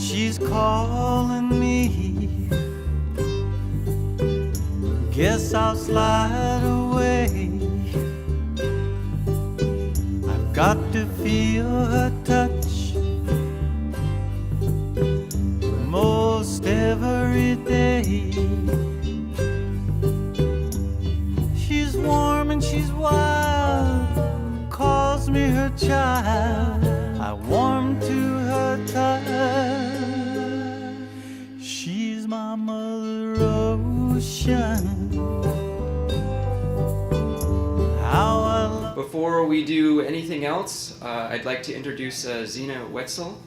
She's calling me. Guess I'll slide away. I've got to feel her touch most every day. She's warm and she's wild, calls me her child. I warm to her touch. She's my mother ocean. How I love. Before we do anything else, I'd like to introduce Zina Wetzel,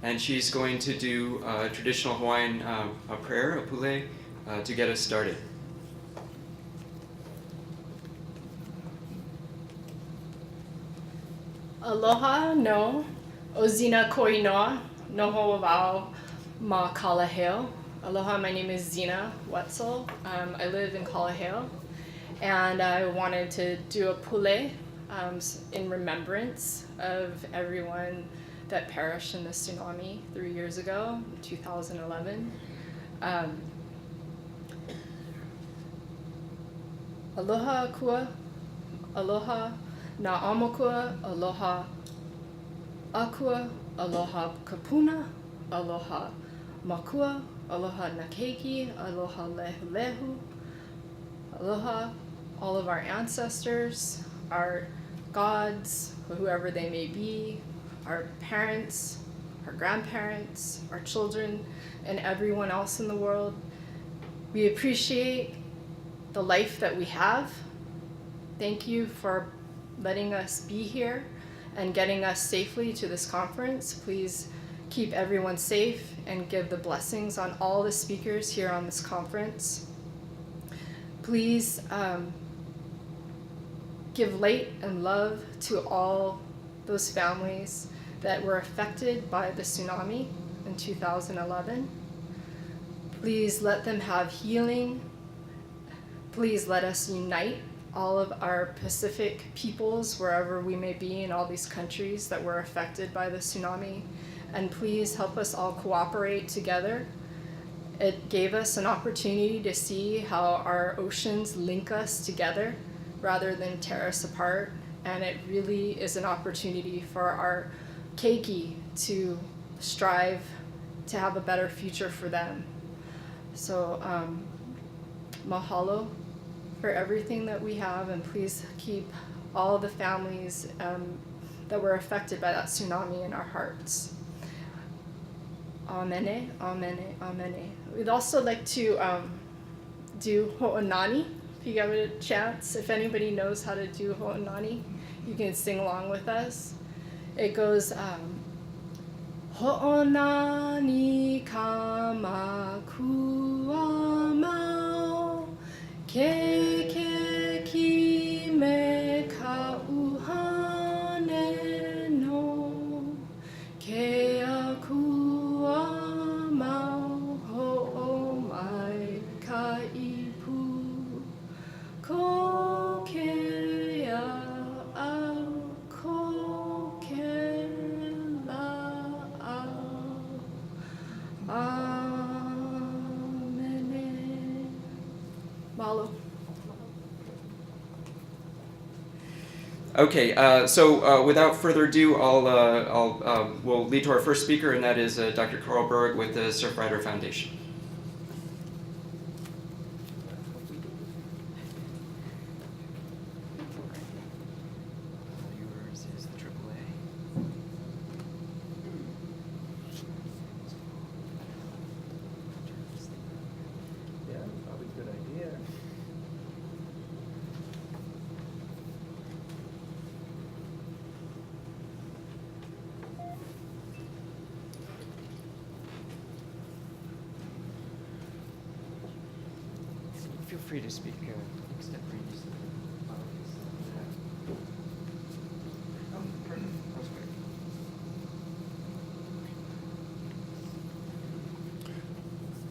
and she's going to do a traditional Hawaiian a prayer, a pule, to get us started. Aloha no Ozina Koinoa Noho Wau Ma Kalaheo. Aloha, my name is Zina Wetzel. I live in Kalaheo, and I wanted to do a pule in remembrance of everyone that perished in the tsunami 3 years ago, in 2011. Aloha kua, aloha na amokua, aloha akua, aloha kapuna, aloha makua, aloha nakeki, aloha lehu, aloha all of our ancestors, our gods, whoever they may be, our parents, our grandparents, our children, and everyone else in the world. We appreciate the life that we have. Thank you for letting us be here and getting us safely to this conference. Please keep everyone safe and give the blessings on all the speakers here on this conference. Please give light and love to all those families that were affected by the tsunami in 2011. Please let them have healing. Please let us unite all of our Pacific peoples, wherever we may be in all these countries that were affected by the tsunami. And please help us all cooperate together. It gave us an opportunity to see how our oceans link us together rather than tear us apart. And it really is an opportunity for our keiki to strive to have a better future for them. So mahalo for everything that we have, and please keep all the families that were affected by that tsunami in our hearts. Amene, amene, amene. We'd also like to do ho'onani, if you give it a chance. If anybody knows how to do ho'onani, you can sing along with us. It goes, ho'onani kamakua mau, ke ki me ka uhane no, ke akua mau ho'o mai ka ipu, ko ke au, ko ke la'au. Amene. Mahalo. Okay, so without further ado, we'll lead to our first speaker, and that is Dr. Carl Berg with the Surfrider Foundation. Yours is the AAA. Yeah, probably a good idea. Feel free to speak. Step right.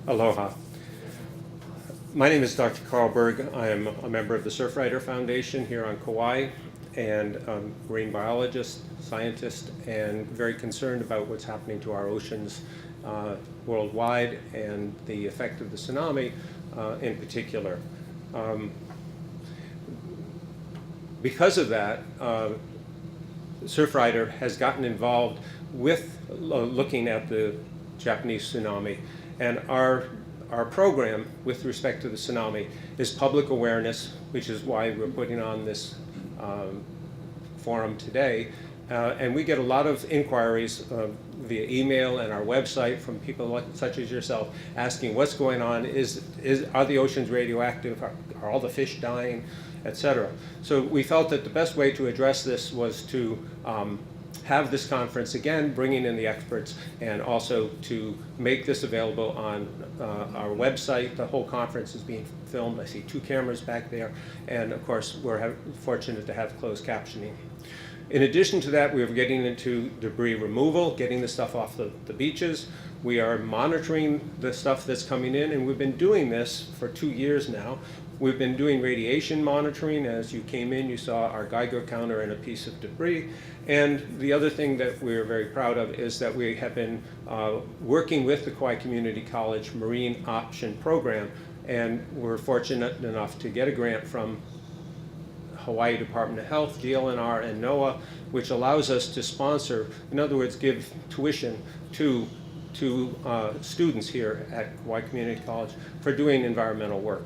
Aloha. My name is Dr. Carl Berg. I am a member of the Surfrider Foundation here on Kauai, and marine biologist, scientist, and very concerned about what's happening to our oceans worldwide and the effect of the tsunami in particular. Because of that, Surfrider has gotten involved with looking at the Japanese tsunami, and our program with respect to the tsunami is public awareness, which is why we're putting on this forum today. And we get a lot of inquiries via email and our website from people such as yourself asking what's going on, are the oceans radioactive, are all the fish dying, etc. So we felt that the best way to address this was to have this conference again, bringing in the experts, and also to make this available on our website. The whole conference is being filmed. I see 2 cameras back there, and of course we're fortunate to have closed captioning. In addition to that, we're getting into debris removal, getting the stuff off the beaches. We are monitoring the stuff that's coming in, and we've been doing this for 2 years now. We've been doing radiation monitoring. As you came in, you saw our Geiger counter and a piece of debris. And the other thing that we're very proud of is that we have been working with the Kauai Community College Marine Option Program, and we're fortunate enough to get a grant from Hawaii Department of Health, DLNR, and NOAA, which allows us to sponsor, in other words, give tuition to students here at Kauai Community College for doing environmental work.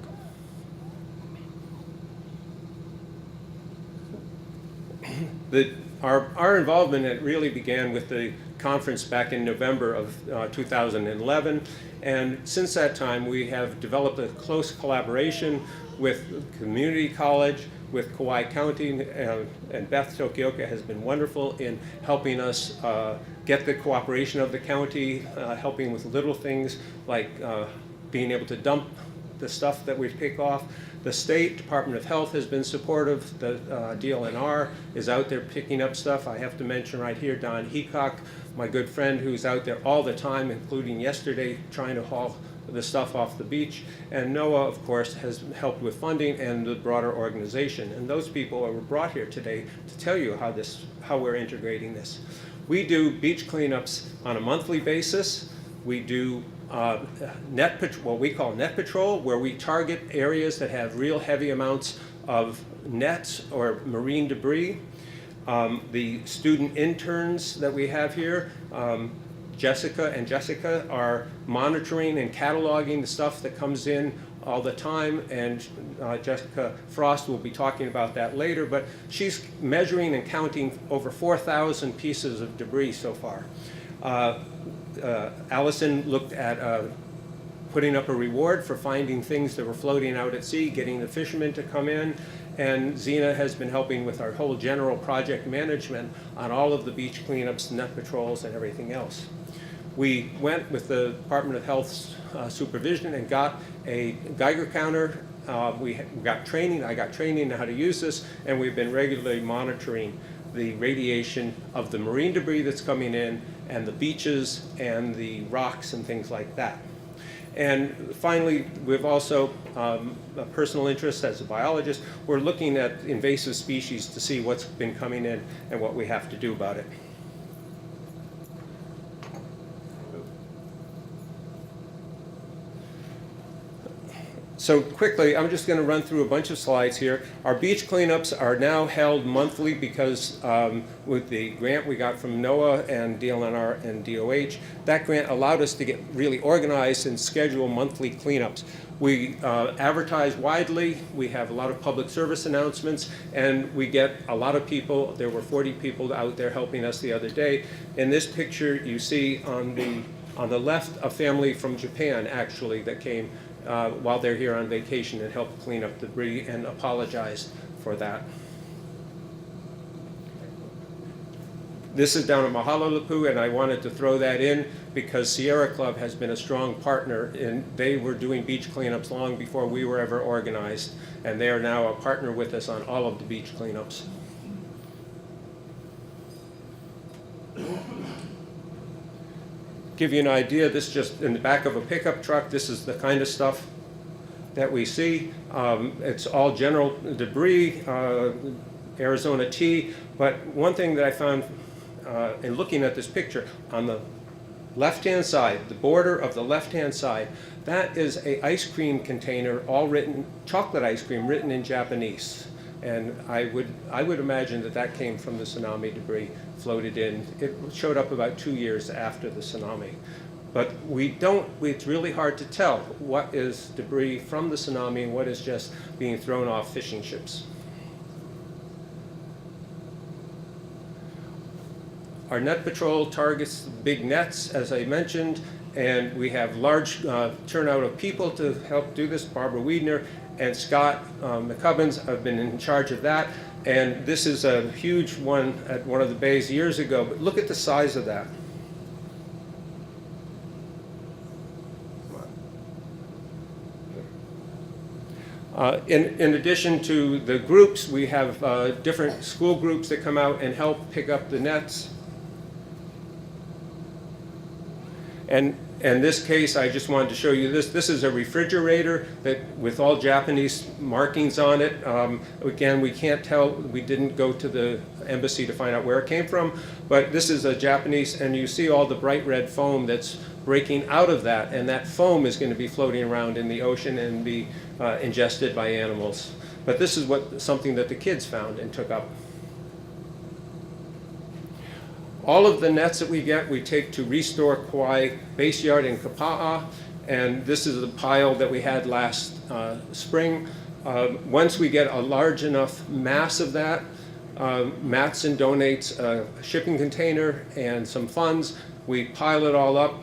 Our involvement really began with the conference back in November of 2011, and since that time we have developed a close collaboration with community college, with Kauai County, and Beth Tokioka has been wonderful in helping us get the cooperation of the county, helping with little things like being able to dump the stuff that we pick off. The State Department of Health has been supportive. The DLNR is out there picking up stuff. I have to mention right here Don Heacock, my good friend, who's out there all the time, including yesterday, trying to haul the stuff off the beach. And NOAA, of course, has helped with funding and the broader organization. And those people were brought here today to tell you how we're integrating this. We do beach cleanups on a monthly basis. We do what we call net patrol, where we target areas that have real heavy amounts of nets or marine debris. The student interns that we have here, Jessica are monitoring and cataloging the stuff that comes in all the time, and Jessica Frost will be talking about that later, but she's measuring and counting over 4,000 pieces of debris so far. Allison looked at putting up a reward for finding things that were floating out at sea, getting the fishermen to come in, and Zena has been helping with our whole general project management on all of the beach cleanups, net patrols, and everything else. We went with the Department of Health's supervision and got a Geiger counter. We got training. I got training on how to use this, and we've been regularly monitoring the radiation of the marine debris that's coming in, and the beaches and the rocks and things like that. And finally, we've also, a personal interest as a biologist, we're looking at invasive species to see what's been coming in and what we have to do about it. So quickly, I'm just going to run through a bunch of slides here. Our beach cleanups are now held monthly because with the grant we got from NOAA and DLNR and DOH, that grant allowed us to get really organized and schedule monthly cleanups. We advertise widely, we have a lot of public service announcements, and we get a lot of people. There were 40 people out there helping us the other day. In this picture, you see on the left a family from Japan, actually, that came while they're here on vacation and helped clean up debris and apologized for that. This is down at Mahalalepu, and I wanted to throw that in because Sierra Club has been a strong partner, and they were doing beach cleanups long before we were ever organized, and they are now a partner with us on all of the beach cleanups. Give you an idea, this is just in the back of a pickup truck. This is the kind of stuff that we see. It's all general debris, Arizona tea. But one thing that I found in looking at this picture, on the left-hand side, the border of the left-hand side, that is a ice cream container, all written, chocolate ice cream written in Japanese. And I would imagine that that came from the tsunami debris, floated in. It showed up about 2 years after the tsunami. But it's really hard to tell what is debris from the tsunami and what is just being thrown off fishing ships. Our net patrol targets big nets, as I mentioned, and we have large turnout of people to help do this. Barbara Wiedner and Scott McCubbins have been in charge of that. And this is a huge one at one of the bays years ago, but look at the size of that. In addition to the groups, we have different school groups that come out and help pick up the nets. And in this case, I just wanted to show you this. This is a refrigerator that with all Japanese markings on it. Again, we can't tell. We didn't go to the embassy to find out where it came from. But this is a Japanese, and you see all the bright red foam that's breaking out of that. And that foam is going to be floating around in the ocean and be ingested by animals. But this is something that the kids found and took up. All of the nets that we get, we take to Restore Kauai Base Yard in Kapa'a, and this is the pile that we had last spring. Once we get a large enough mass of that, Matson donates a shipping container and some funds. We pile it all up.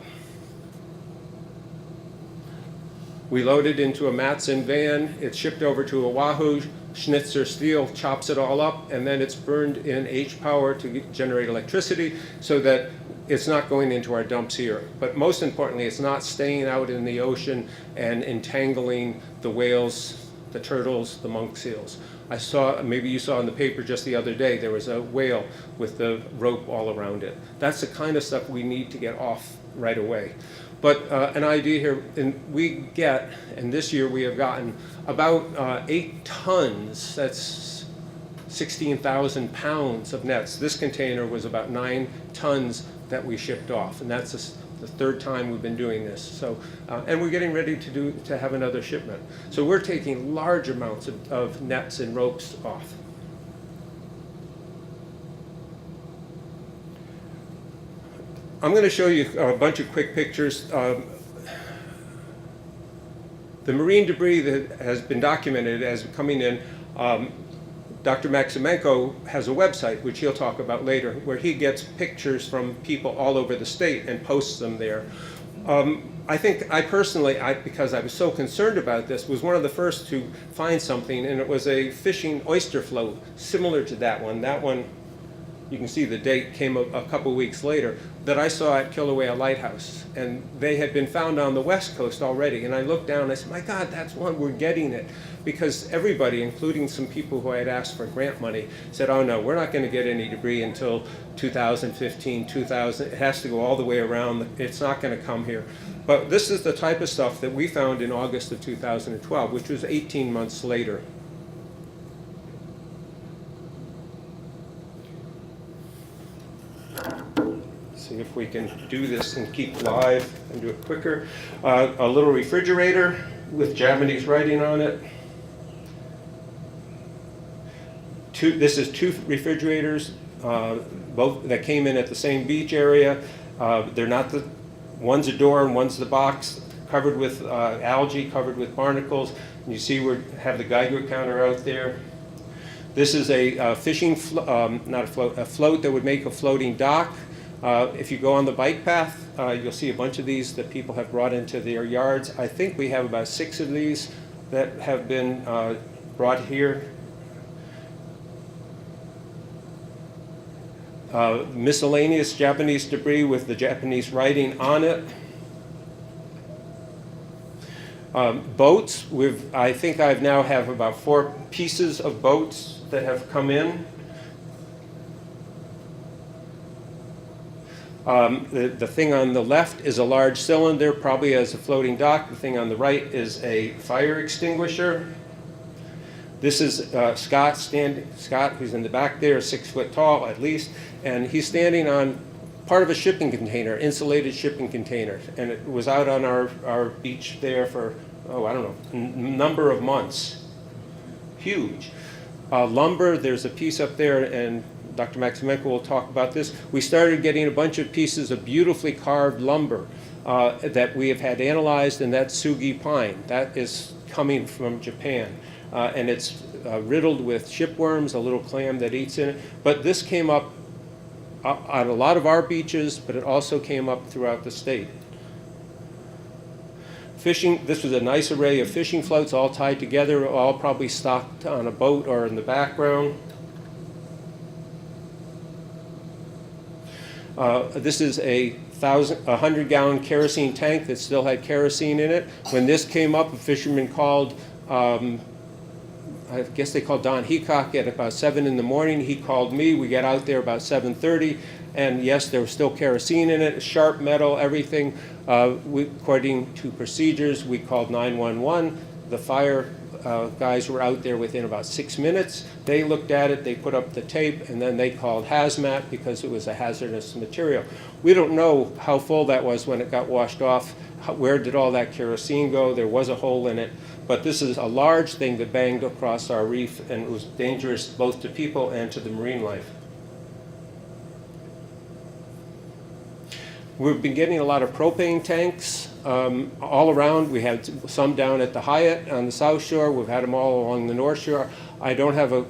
We load it into a Matson van. It's shipped over to Oahu. Schnitzer Steel chops it all up, and then it's burned in H-power to generate electricity so that it's not going into our dumps here. But most importantly, it's not staying out in the ocean and entangling the whales, the turtles, the monk seals. I saw, maybe you saw in the paper just the other day, there was a whale with the rope all around it. That's the kind of stuff we need to get off right away. But an idea here, and we get, and this year we have gotten about 8 tons, that's 16,000 pounds of nets. This container was about 9 tons that we shipped off, and that's the third time we've been doing this. So, and we're getting ready to have another shipment. So we're taking large amounts of nets and ropes off. I'm going to show you a bunch of quick pictures. The marine debris that has been documented as coming in, Dr. Maximenko has a website, which he'll talk about later, where he gets pictures from people all over the state and posts them there. I think I personally, because I was so concerned about this, was one of the first to find something, and it was a fishing oyster float similar to that one. That one, you can see the date, came a couple weeks later, that I saw at Kilauea Lighthouse. And they had been found on the West Coast already. And I looked down and I said, my God, that's one, we're getting it. Because everybody, including some people who I had asked for grant money, said, oh no, we're not going to get any debris until 2015, 2000. It has to go all the way around. It's not going to come here. But this is the type of stuff that we found in August of 2012, which was 18 months later. See if we can do this and keep live and do it quicker. A little refrigerator with Japanese writing on it. This is 2 refrigerators, both that came in at the same beach area. They're not one's a door and one's the box, covered with algae, covered with barnacles. And you see we have the Geiger counter out there. This is a fishing, a float that would make a floating dock. If you go on the bike path, you'll see a bunch of these that people have brought into their yards. I think we have about 6 of these that have been brought here. Miscellaneous Japanese debris with the Japanese writing on it. Boats, I think I now have about 4 pieces of boats that have come in. The thing on the left is a large cylinder, probably as a floating dock. The thing on the right is a fire extinguisher. This is Scott, who's in the back there, 6 foot tall at least, and he's standing on part of a shipping container, insulated shipping container, and it was out on our beach there for, I don't know, number of months. Huge. Lumber, there's a piece up there, and Dr. Maximenko will talk about this. We started getting a bunch of pieces of beautifully carved lumber that we have had analyzed, and that's Sugi pine. That is coming from Japan. And it's riddled with shipworms, a little clam that eats in it. But this came up on a lot of our beaches, but it also came up throughout the state. Fishing, this was a nice array of fishing floats all tied together, all probably stocked on a boat or in the background. This is a 100-gallon kerosene tank that still had kerosene in it. When this came up, a fisherman called, I guess they called Don Heacock at about 7 in the morning. He called me. We got out there about 7:30, and yes, there was still kerosene in it, sharp metal, everything. According to procedures, we called 911. The fire guys were out there within about 6 minutes. They looked at it, they put up the tape, and then they called hazmat because it was a hazardous material. We don't know how full that was when it got washed off. Where did all that kerosene go? There was a hole in it. But this is a large thing that banged across our reef, and it was dangerous both to people and to the marine life. We've been getting a lot of propane tanks all around. We had some down at the Hyatt on the South Shore. We've had them all along the North Shore. I don't have a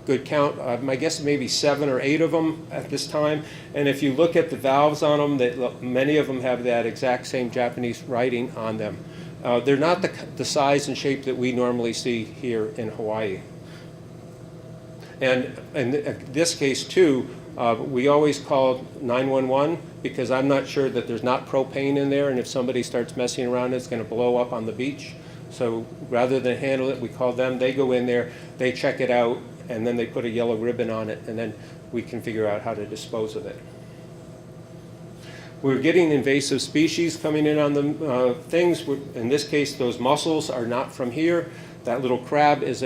good count. My guess is maybe 7 or 8 of them at this time. And if you look at the valves on them, many of them have that exact same Japanese writing on them. They're not the size and shape that we normally see here in Hawaii. And in this case, too, we always call 911 because I'm not sure that there's not propane in there, and if somebody starts messing around, it's going to blow up on the beach. So rather than handle it, we call them. They go in there, they check it out, and then they put a yellow ribbon on it, and then we can figure out how to dispose of it. We're getting invasive species coming in on the things. In this case, those mussels are not from here. That little crab is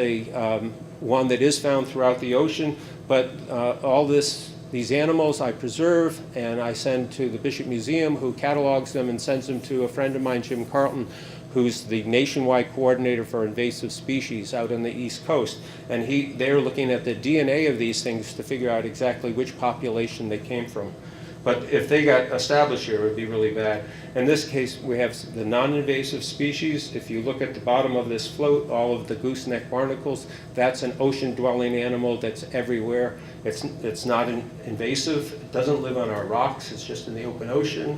one that is found throughout the ocean, but all these animals I preserve and I send to the Bishop Museum, who catalogs them and sends them to a friend of mine, Jim Carlton, who's the nationwide coordinator for invasive species out on the East Coast. And they're looking at the DNA of these things to figure out exactly which population they came from. But if they got established here, it would be really bad. In this case, we have the non-invasive species. If you look at the bottom of this float, all of the gooseneck barnacles, that's an ocean-dwelling animal that's everywhere. It's not invasive. It doesn't live on our rocks. It's just in the open ocean.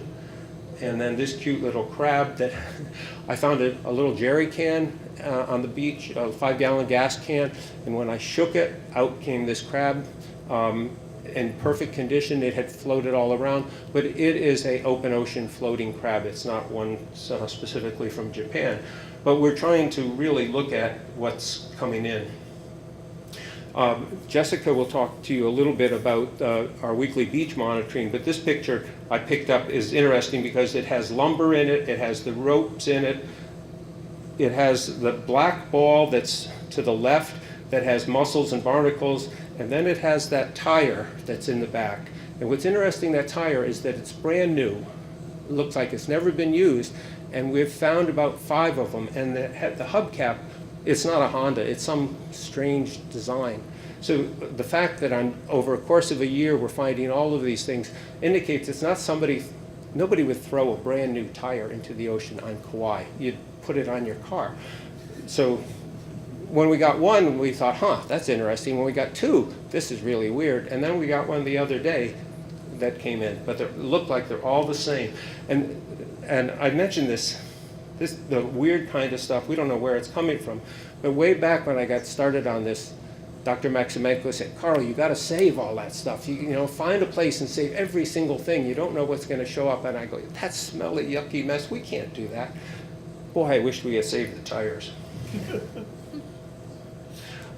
And then this cute little crab that I found a little jerry can on the beach, a 5-gallon gas can, and when I shook it, out came this crab. In perfect condition, it had floated all around, but it is an open ocean floating crab. It's not one specifically from Japan. But we're trying to really look at what's coming in. Jessica will talk to you a little bit about our weekly beach monitoring, but this picture I picked up is interesting because it has lumber in it, it has the ropes in it, it has the black ball that's to the left that has mussels and barnacles, and then it has that tire that's in the back. And what's interesting, that tire, is that it's brand new. It looks like it's never been used, and we've found about 5 of them, and the hubcap, it's not a Honda, it's some strange design. So the fact that over a course of a year we're finding all of these things indicates it's not nobody would throw a brand new tire into the ocean on Kauai. You'd put it on your car. So when we got one, we thought, that's interesting. When we got 2, this is really weird. And then we got one the other day that came in, but it looked like they're all the same. And I mentioned the weird kind of stuff, we don't know where it's coming from. But way back when I got started on this, Dr. Maximenko said, Carl, you got to save all that stuff. You find a place and save every single thing. You don't know what's going to show up. And I go, that smelly, yucky mess, we can't do that. Boy, I wish we had saved the tires.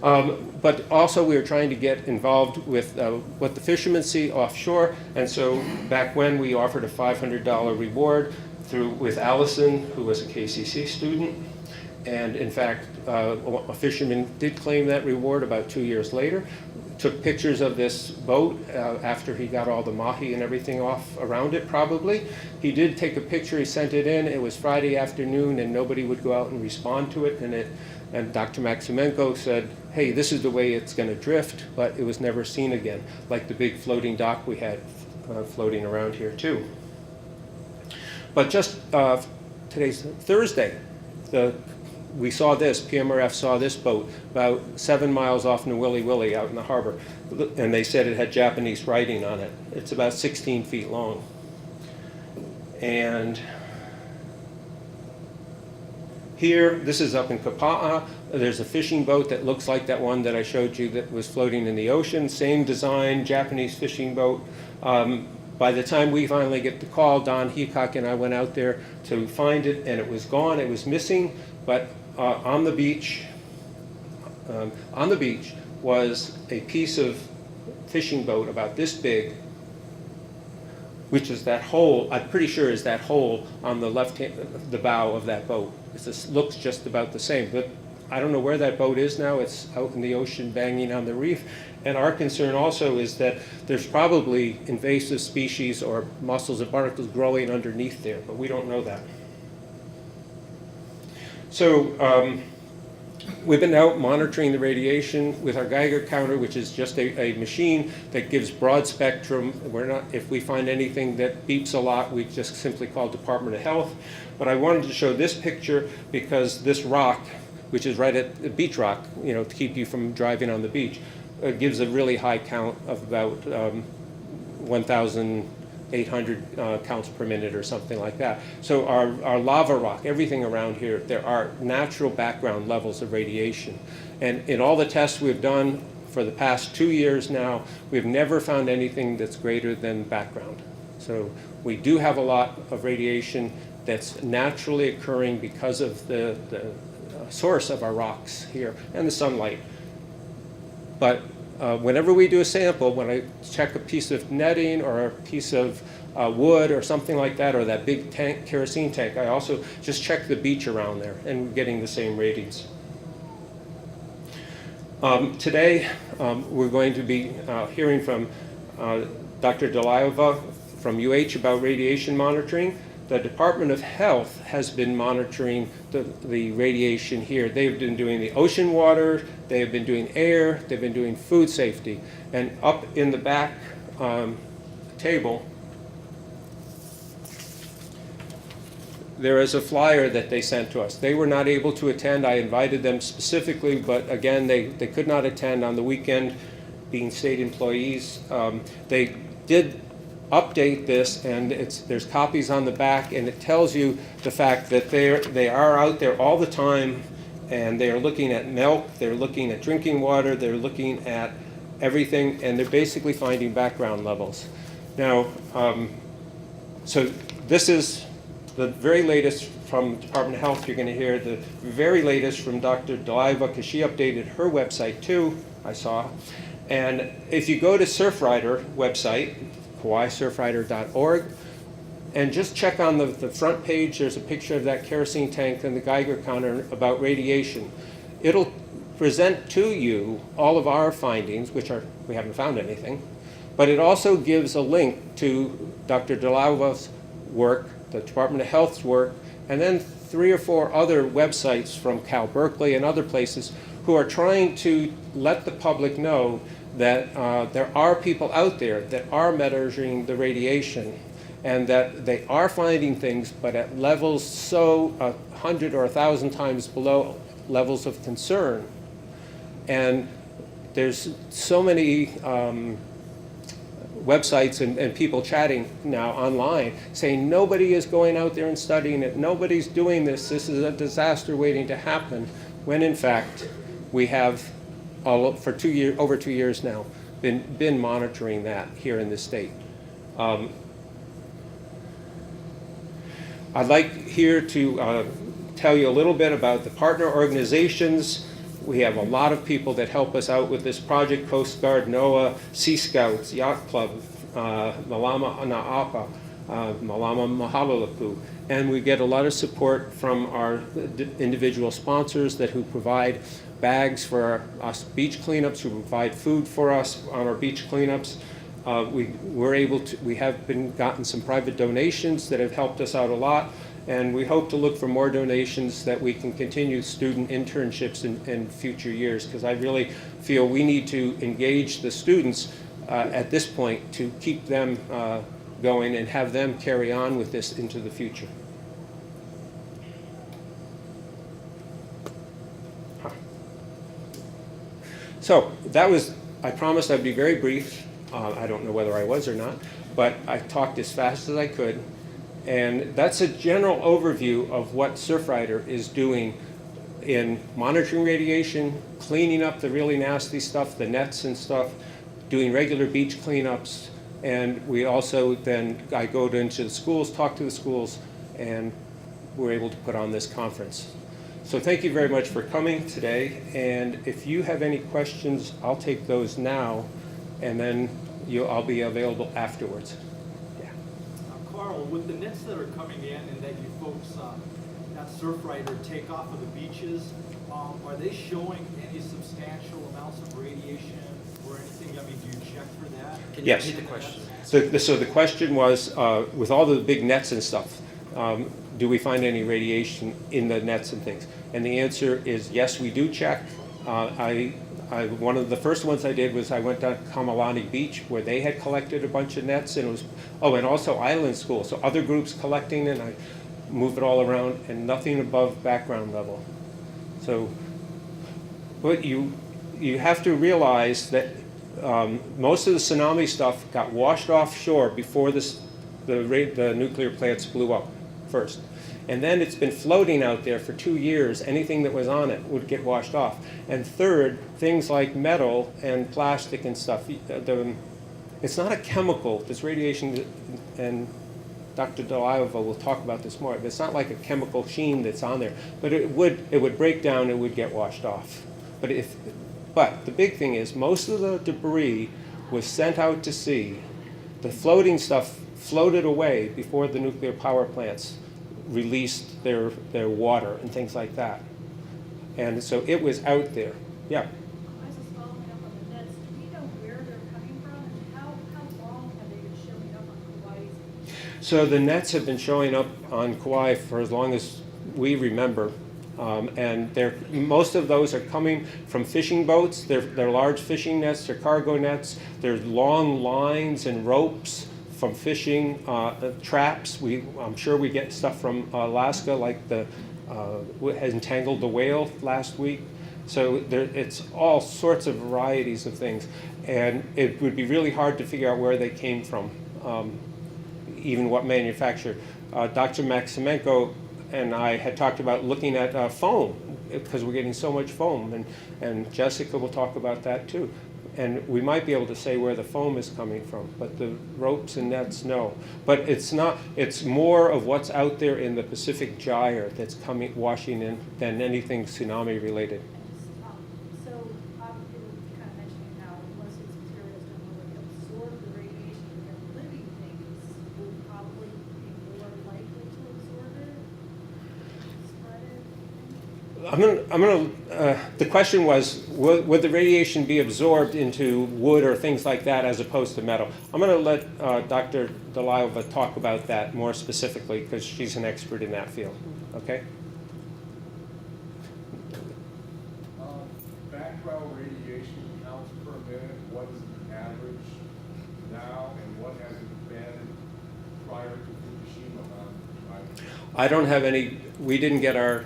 But also we were trying to get involved with what the fishermen see offshore. And so back when we offered a $500 reward with Allison, who was a KCC student. And in fact, a fisherman did claim that reward about 2 years later. Took pictures of this boat after he got all the mahi and everything off around it, probably. He did take a picture, he sent it in. It was Friday afternoon and nobody would go out and respond to it. And Dr. Maximenko said, hey, this is the way it's going to drift, but it was never seen again, like the big floating dock we had floating around here too. But just today's Thursday, we saw this, PMRF saw this boat about 7 miles off Nwili Wili out in the harbor, and they said it had Japanese writing on it. It's about 16 feet long. And here, this is up in Kapa'a. There's a fishing boat that looks like that one that I showed you that was floating in the ocean. Same design, Japanese fishing boat. By the time we finally get the call, Don Heacock and I went out there to find it, and it was gone. It was missing, but on the beach was a piece of fishing boat about this big, which is that hole. I'm pretty sure is that hole on the left hand, the bow of that boat. It looks just about the same, but I don't know where that boat is now. It's out in the ocean banging on the reef. And our concern also is that there's probably invasive species or mussels and barnacles growing underneath there, but we don't know that. So we've been out monitoring the radiation with our Geiger counter, which is just a machine that gives broad spectrum. If we find anything that beeps a lot, we just simply call Department of Health. But I wanted to show this picture because this rock, which is right at the beach rock, to keep you from driving on the beach, gives a really high count of about 1,800 counts per minute or something like that. So our lava rock, everything around here, there are natural background levels of radiation. And in all the tests we've done for the past 2 years now, we've never found anything that's greater than background. So we do have a lot of radiation that's naturally occurring because of the source of our rocks here and the sunlight. But whenever we do a sample, when I check a piece of netting or a piece of wood or something like that, or that big tank, kerosene tank, I also just check the beach around there, and we're getting the same ratings. Today, we're going to be hearing from Dr. Deliova from UH about radiation monitoring. The Department of Health has been monitoring the radiation here. They've been doing the ocean water, they've been doing air, they've been doing food safety. And up in the back table, there is a flyer that they sent to us. They were not able to attend. I invited them specifically, but again, they could not attend on the weekend, being state employees. They did update this, and there's copies on the back, and it tells you the fact that they are out there all the time, and they are looking at milk, they're looking at drinking water, they're looking at everything, and they're basically finding background levels. Now, so this is the very latest from Department of Health. You're going to hear the very latest from Dr. Deliova, because she updated her website too, I saw. And if you go to Surfrider website, hawaiisurfrider.org, and just check on the front page, there's a picture of that kerosene tank and the Geiger counter about radiation. It'll present to you all of our findings, which we haven't found anything, but it also gives a link to Dr. Delauva's work, the Department of Health's work, and then 3 or 4 other websites from Cal Berkeley and other places who are trying to let the public know that there are people out there that are measuring the radiation, and that they are finding things, but at levels so 100 or 1,000 times below levels of concern. And there's so many websites and people chatting now online saying nobody is going out there and studying it, nobody's doing this, this is a disaster waiting to happen, when in fact we have for over 2 years now been monitoring that here in this state. I'd like here to tell you a little bit about the partner organizations. We have a lot of people that help us out with this project: Coast Guard, NOAA, Sea Scouts, Yacht Club, Malama Ana'apa, Malama Mahalalapu. And we get a lot of support from our individual sponsors who provide bags for us beach cleanups, who provide food for us on our beach cleanups. We have gotten some private donations that have helped us out a lot, and we hope to look for more donations that we can continue student internships in future years, because I really feel we need to engage the students at this point to keep them going and have them carry on with this into the future. So that was, I promised I'd be very brief. I don't know whether I was or not, but I talked as fast as I could. And that's a general overview of what Surfrider is doing in monitoring radiation, cleaning up the really nasty stuff, the nets and stuff, doing regular beach cleanups. And we also I go into the schools, talk to the schools, and we're able to put on this conference. So thank you very much for coming today, and if you have any questions, I'll take those now, and then I'll be available afterwards. Yeah. Carl, with the nets that are coming in and that you folks at Surfrider take off of the beaches, are they showing any substantial amounts of radiation or anything? I mean, do you check for that? Can you Yes. repeat the question? So the question was, with all the big nets and stuff, do we find any radiation in the nets and things? And the answer is yes, we do check. One of the first ones I did was I went to Kamalani Beach where they had collected a bunch of nets, and it was, and also Island School, so other groups collecting, and I move it all around, and nothing above background level. So, but you have to realize that most of the tsunami stuff got washed offshore before the nuclear plants blew up first. And then it's been floating out there for 2 years. Anything that was on it would get washed off. And third, things like metal and plastic and stuff, it's not a chemical. This radiation, and Dr. Deliova will talk about this more, it's not like a chemical sheen that's on there. But it would break down, it would get washed off. But the big thing is most of the debris was sent out to sea. The floating stuff floated away before the nuclear power plants released their water and things like that. And so it was out there. Yeah. I was just following up on the nets. Do we know where they're coming from, and how long have they been showing up on Kauai's? So the nets have been showing up on Kauai for as long as we remember. And most of those are coming from fishing boats. They're large fishing nets, they're cargo nets. There's long lines and ropes from fishing traps. I'm sure we get stuff from Alaska, like has entangled the whale last week. So it's all sorts of varieties of things. And it would be really hard to figure out where they came from, even what manufacturer. Dr. Maximenko and I had talked about looking at foam, because we're getting so much foam, and Jessica will talk about that too. And we might be able to say where the foam is coming from, but the ropes and nets, no. But it's not, it's more of what's out there in the Pacific Gyre that's washing in than anything tsunami related. So you were kind of mentioning how most of these materials don't really absorb the radiation, and living things will probably be more likely to absorb it, spread it. The question was, would the radiation be absorbed into wood or things like that as opposed to metal? I'm going to let Dr. Deliova talk about that more specifically, because she's an expert in that field. Okay? Background radiation counts per minute, what is the average now, and what has it been prior to Fukushima? I don't have any, we didn't get our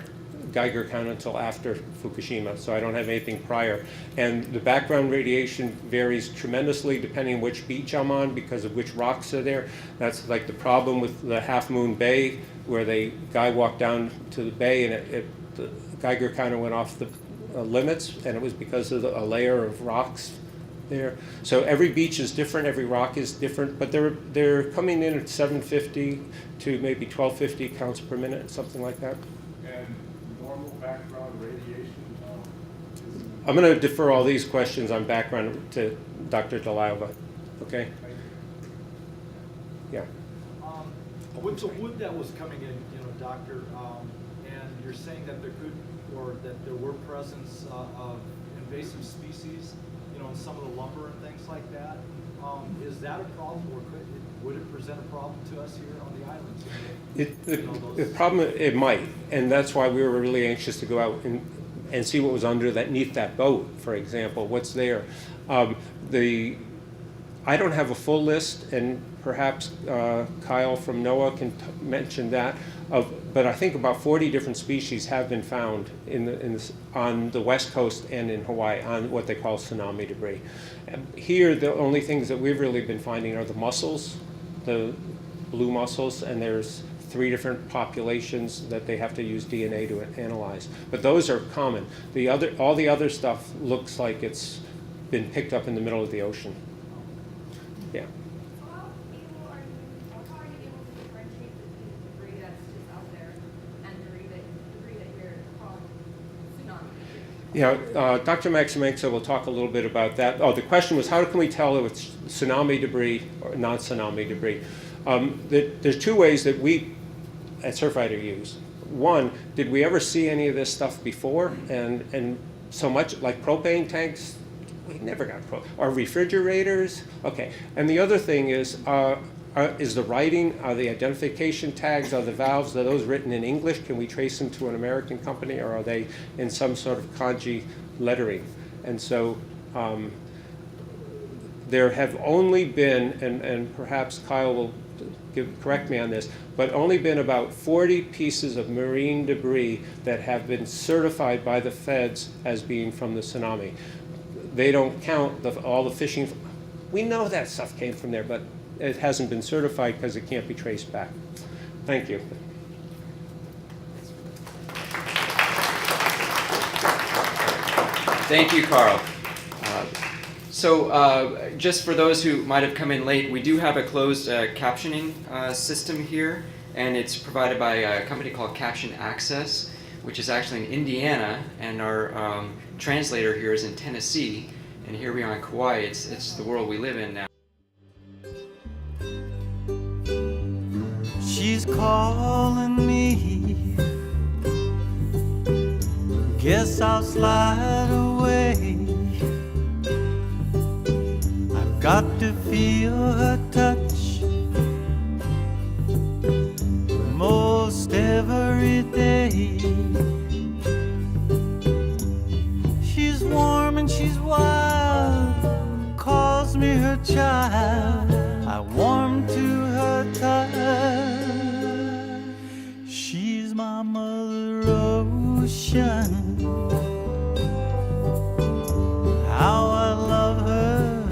Geiger count until after Fukushima, so I don't have anything prior. And the background radiation varies tremendously depending on which beach I'm on, because of which rocks are there. That's like the problem with the Half Moon Bay, where the guy walked down to the bay and the Geiger counter went off the limits, and it was because of a layer of rocks there. So every beach is different, every rock is different, but they're coming in at 750 to maybe 1250 counts per minute, something like that. And normal background radiation I'm going to defer all these questions on background to Dr. Deliova. Okay? Yeah. With the wood that was coming in, Doctor, and you're saying that there could, or that there were presence of invasive species, in some of the lumber and things like that. Is that a problem, or would it present a problem to us here on the islands? The problem, it might, and that's why we were really anxious to go out and see what was underneath that boat, for example, what's there. I don't have a full list, and perhaps Kyle from NOAA can mention that, but I think about 40 different species have been found on the West Coast and in Hawaii on what they call tsunami debris. Here, the only things that we've really been finding are the mussels, the blue mussels, and there's 3 different populations that they have to use DNA to analyze. But those are common. All the other stuff looks like it's been picked up in the middle of the ocean. Yeah. How are you able to differentiate between debris that's just out there and debris that you're calling tsunami debris? Yeah, Dr. Maximenko will talk a little bit about that. Oh, the question was, how can we tell if it's tsunami debris or non-tsunami debris? There's 2 ways that we at Surfrider use. One, did we ever see any of this stuff before? And so much like propane tanks, we never got or refrigerators. Okay, and the other thing is the writing, are the identification tags, are the valves, are those written in English? Can we trace them to an American company, or are they in some sort of kanji lettering? And so there have only been, and perhaps Kyle will correct me on this, but only been about 40 pieces of marine debris that have been certified by the feds as being from the tsunami. They don't count all the fishing. We know that stuff came from there, but it hasn't been certified because it can't be traced back. Thank you. Thank you, Carl. So just for those who might have come in late, we do have a closed captioning system here, and it's provided by a company called Caption Access, which is actually in Indiana, and our translator here is in Tennessee, and here we are in Kauai. It's the world we live in now. She's calling me. Guess I'll slide away. I've got to feel her touch most every day. She's warm and she's wild, calls me her child. I warm to her touch. She's my mother ocean. How I love her.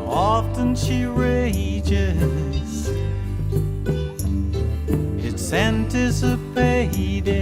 Often she rages. It's anticipated.